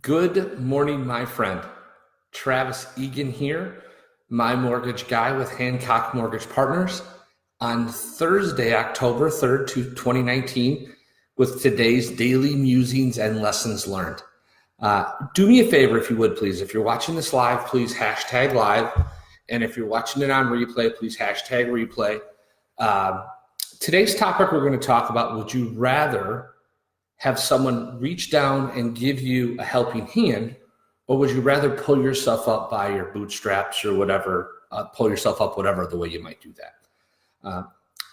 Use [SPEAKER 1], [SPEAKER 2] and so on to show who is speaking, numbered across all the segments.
[SPEAKER 1] Good morning, my friend. Travis Egan here, my mortgage guy with Hancock Mortgage Partners on Thursday, October 3rd, 2019, with today's daily musings and lessons learned. Do me a favor, if you would, please. If you're watching this live, please hashtag live. And if you're watching it on replay, please hashtag replay. Today's topic we're going to talk about, would you rather have someone reach down and give you a helping hand, or would you rather pull yourself up by your bootstraps or whatever, pull yourself up whatever the way you might do that?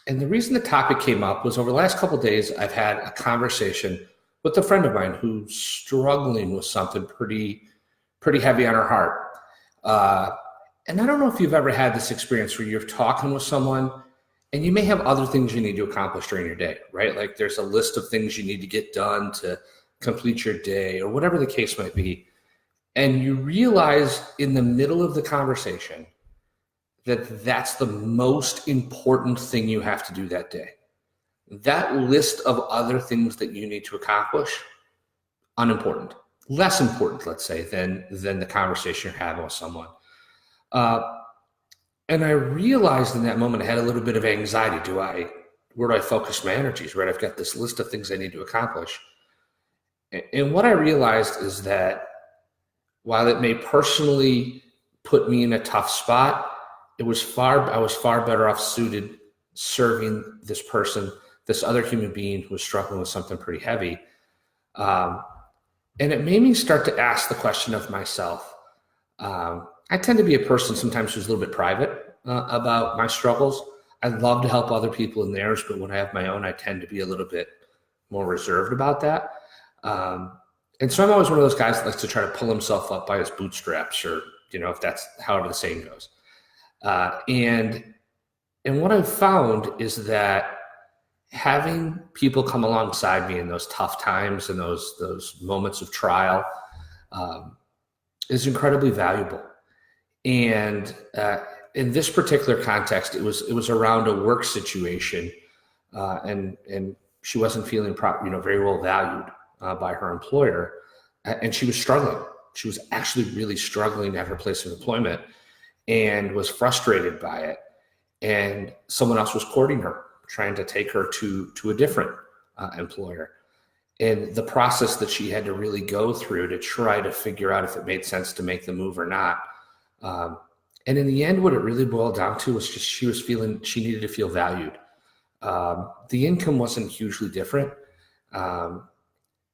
[SPEAKER 1] And the reason the topic came up was over the last couple of days, I've had a conversation with a friend of mine who's struggling with something pretty heavy on her heart. And I don't know if you've ever had this experience where you're talking with someone and you may have other things you need to accomplish during your day, right? Like there's a list of things you need to get done to complete your day or whatever the case might be. And you realize in the middle of the conversation that that's the most important thing you have to do that day. That list of other things that you need to accomplish, unimportant, less important, let's say, than the conversation you're having with someone. And I realized in that moment, I had a little bit of anxiety. Where do I focus my energies, right? I've got this list of things I need to accomplish. And what I realized is that while it may personally put me in a tough spot, I was far better off suited serving this person, this other human being who was struggling with something pretty heavy. And it made me start to ask the question of myself. I tend to be a person sometimes who's a little bit private about my struggles. I love to help other people in theirs, but when I have my own, I tend to be a little bit more reserved about that. And so I'm always one of those guys that likes to try to pull himself up by his bootstraps, or, if that's however the saying goes. And what I've found is that having people come alongside me in those tough times and those moments of trial is incredibly valuable. And in this particular context, it was around a work situation, and she wasn't feeling very well valued by her employer, and she was struggling. She was actually really struggling at her place of employment, and was frustrated by it. And someone else was courting her, trying to take her to a different employer. And the process that she had to really go through to try to figure out if it made sense to make the move or not. And in the end, what it really boiled down to was just she needed to feel valued. The income wasn't hugely different. And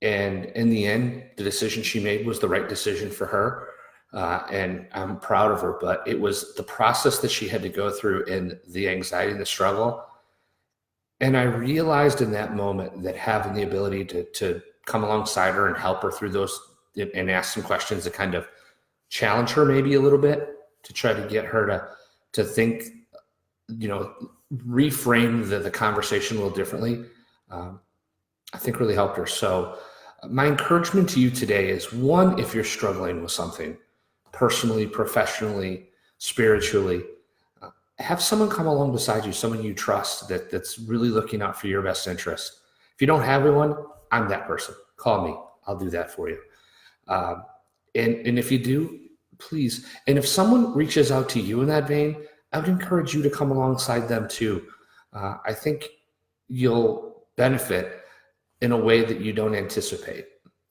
[SPEAKER 1] in the end, the decision she made was the right decision for her. And I'm proud of her, but it was the process that she had to go through and the anxiety and the struggle. And I realized in that moment that having the ability to come alongside her and help her through those and ask some questions to kind of challenge her maybe a little bit, to try to get her to think, reframe the conversation a little differently, I think really helped her. So my encouragement to you today is, one, if you're struggling with something personally, professionally, spiritually, have someone come along beside you, someone you trust that's really looking out for your best interest. If you don't have anyone, I'm that person. Call me. I'll do that for you. And if you do, please. And if someone reaches out to you in that vein, I would encourage you to come alongside them too. I think you'll benefit in a way that you don't anticipate.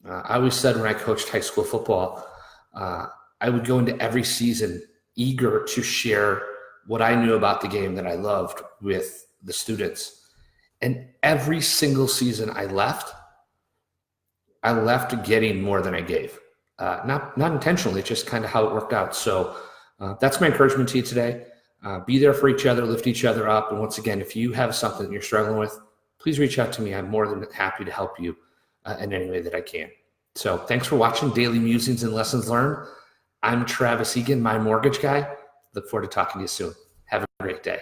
[SPEAKER 1] I always said when I coached high school football, I would go into every season eager to share what I knew about the game that I loved with the students. And every single season I left getting more than I gave. Not intentionally, just kind of how it worked out. So that's my encouragement to you today. Be there for each other, lift each other up. And once again, if you have something you're struggling with, please reach out to me. I'm more than happy to help you in any way that I can. So thanks for watching Daily Musings and Lessons Learned. I'm Travis Egan, my mortgage guy. Look forward to talking to you soon. Have a great day.